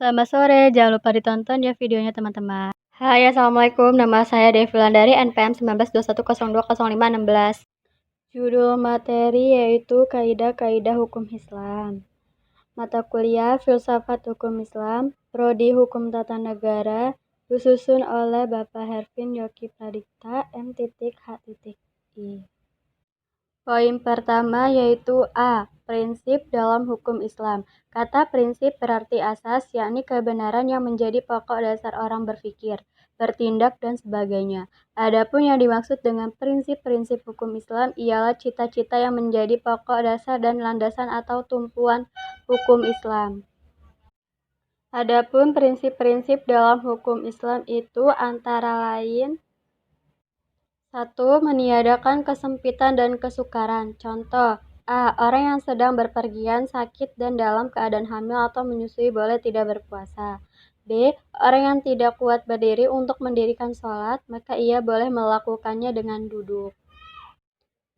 Selamat sore, jangan lupa ditonton ya videonya teman-teman. Hai, assalamualaikum, nama saya Devi Landari, NPM 1921020516. Judul materi yaitu Kaidah-Kaidah Hukum Islam. Mata kuliah Filsafat Hukum Islam, Prodi Hukum Tata Negara, disusun oleh Bapak Hervin Yogi Pradipta, M.H.I. Poin pertama yaitu A. Prinsip dalam hukum Islam. Kata prinsip berarti asas, yakni kebenaran yang menjadi pokok dasar orang berpikir, bertindak, dan sebagainya. Adapun yang dimaksud dengan prinsip-prinsip hukum Islam ialah cita-cita yang menjadi pokok dasar dan landasan atau tumpuan hukum Islam. Adapun prinsip-prinsip dalam hukum Islam itu antara lain: 1. Meniadakan kesempitan dan kesukaran. Contoh: A. Orang yang sedang berpergian, sakit, dan dalam keadaan hamil atau menyusui boleh tidak berpuasa. B. Orang yang tidak kuat berdiri untuk mendirikan sholat, maka ia boleh melakukannya dengan duduk.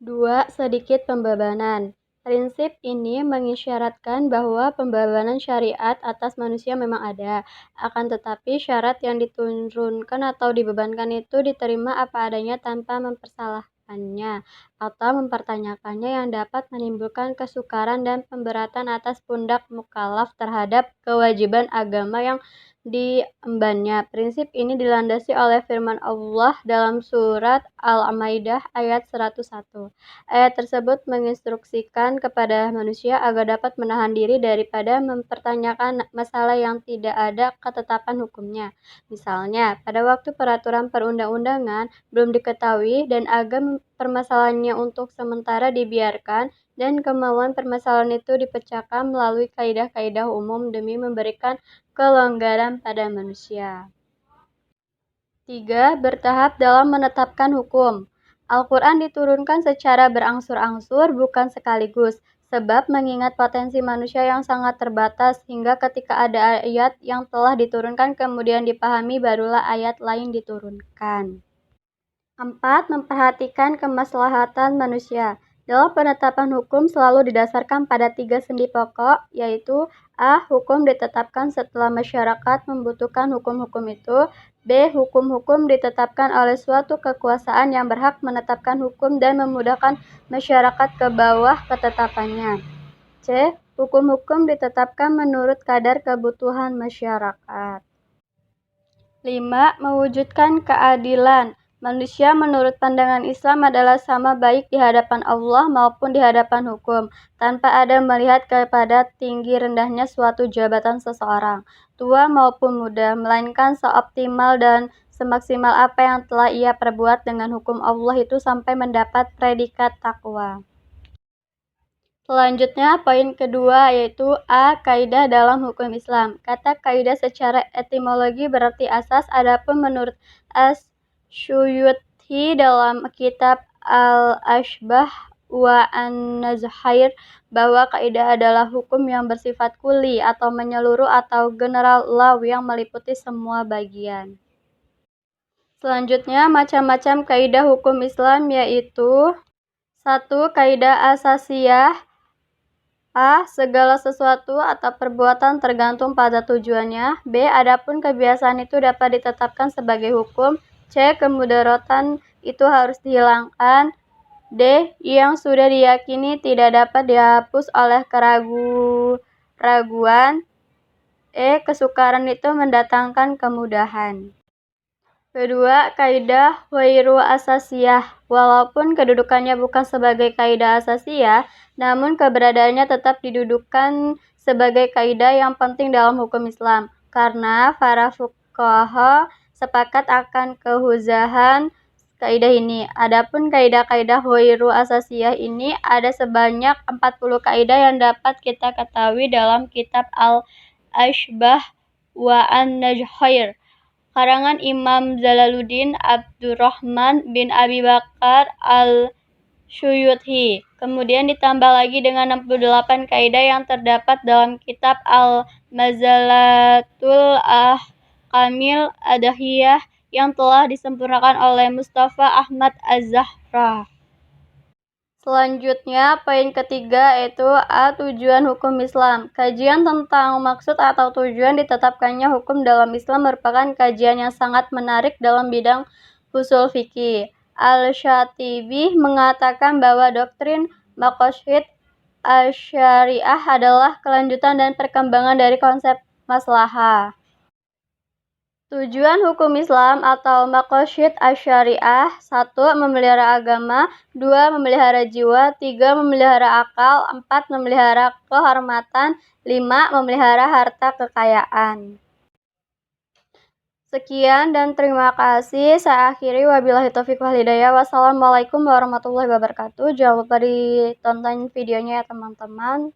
2. Sedikit pembebanan. Prinsip ini mengisyaratkan bahwa pembebanan syariat atas manusia memang ada, akan tetapi syarat yang diturunkan atau dibebankan itu diterima apa adanya tanpa mempersalahkannya atau mempertanyakannya, yang dapat menimbulkan kesukaran dan pemberatan atas pundak mukallaf terhadap kewajiban agama yang diembannya. Prinsip ini dilandasi oleh firman Allah dalam surat Al-Maidah ayat 101. Ayat tersebut menginstruksikan kepada manusia agar dapat menahan diri daripada mempertanyakan masalah yang tidak ada ketetapan hukumnya. Misalnya, pada waktu peraturan perundang-undangan belum diketahui dan agar permasalahannya untuk sementara dibiarkan dan kemauan permasalahan itu dipecahkan melalui kaidah-kaidah umum demi memberikan kelonggaran pada manusia. 3. Bertahap dalam menetapkan hukum. Al-Quran diturunkan secara berangsur-angsur, bukan sekaligus, sebab mengingat potensi manusia yang sangat terbatas, hingga ketika ada ayat yang telah diturunkan kemudian dipahami, barulah ayat lain diturunkan. 4. Memperhatikan kemaslahatan manusia. Dalam penetapan hukum selalu didasarkan pada 3 sendi pokok, yaitu A. Hukum ditetapkan setelah masyarakat membutuhkan hukum-hukum itu. B. Hukum-hukum ditetapkan oleh suatu kekuasaan yang berhak menetapkan hukum dan memudahkan masyarakat ke bawah ketetapannya. C. Hukum-hukum ditetapkan menurut kadar kebutuhan masyarakat. 5. Mewujudkan keadilan. Manusia menurut pandangan Islam adalah sama baik di hadapan Allah maupun di hadapan hukum, tanpa ada melihat kepada tinggi rendahnya suatu jabatan seseorang, tua maupun muda, melainkan seoptimal dan semaksimal apa yang telah ia perbuat dengan hukum Allah itu sampai mendapat predikat takwa. Selanjutnya, poin kedua yaitu A. Kaidah dalam hukum Islam. Kata kaidah secara etimologi berarti asas, adapun menurut As-Suyuti dalam kitab Al-Ashbah wa An-Nazhair bahwa kaidah adalah hukum yang bersifat kuli atau menyeluruh atau general law yang meliputi semua bagian. Selanjutnya, macam-macam kaidah hukum Islam yaitu: 1. Kaidah asasiyah. A. Segala sesuatu atau perbuatan tergantung pada tujuannya. B. Adapun kebiasaan itu dapat ditetapkan sebagai hukum. C. Kemudaratan itu harus dihilangkan. D. Yang sudah diyakini tidak dapat dihapus oleh keraguan. E. Kesukaran itu mendatangkan kemudahan. Kedua, kaidah ghairu asasiyah. Walaupun kedudukannya bukan sebagai kaidah asasiyah, namun keberadaannya tetap didudukan sebagai kaidah yang penting dalam hukum Islam, karena para fuqaha sepakat akan kehuzahan kaidah ini. Adapun kaidah-kaidah ghairu asasiyah ini ada sebanyak 40 kaidah yang dapat kita ketahui dalam kitab Al-Ashbah wa An-Najhair karangan Imam Jalaluddin Abdurrahman bin Abi Bakar Al-Suyuti. Kemudian ditambah lagi dengan 68 kaidah yang terdapat dalam kitab Al-Mazalatul Ahkamil Adahiyah yang telah disempurnakan oleh Mustafa Ahmad Az-Zahra. Selanjutnya, poin ketiga yaitu A. Tujuan hukum Islam. Kajian tentang maksud atau tujuan ditetapkannya hukum dalam Islam merupakan kajian yang sangat menarik dalam bidang ushul fikih. Al-Syatibi mengatakan bahwa doktrin maqasid asy-syariah adalah kelanjutan dan perkembangan dari konsep maslahah. Tujuan hukum Islam atau maqasid asy-syariah: 1. Memelihara agama, 2. Memelihara jiwa, 3. Memelihara akal, 4. Memelihara kehormatan, 5. Memelihara harta kekayaan. Sekian dan terima kasih. Saya akhiri, wabillahi taufiq wal hidayah. Wassalamualaikum warahmatullahi wabarakatuh. Jangan lupa ditonton videonya ya teman-teman.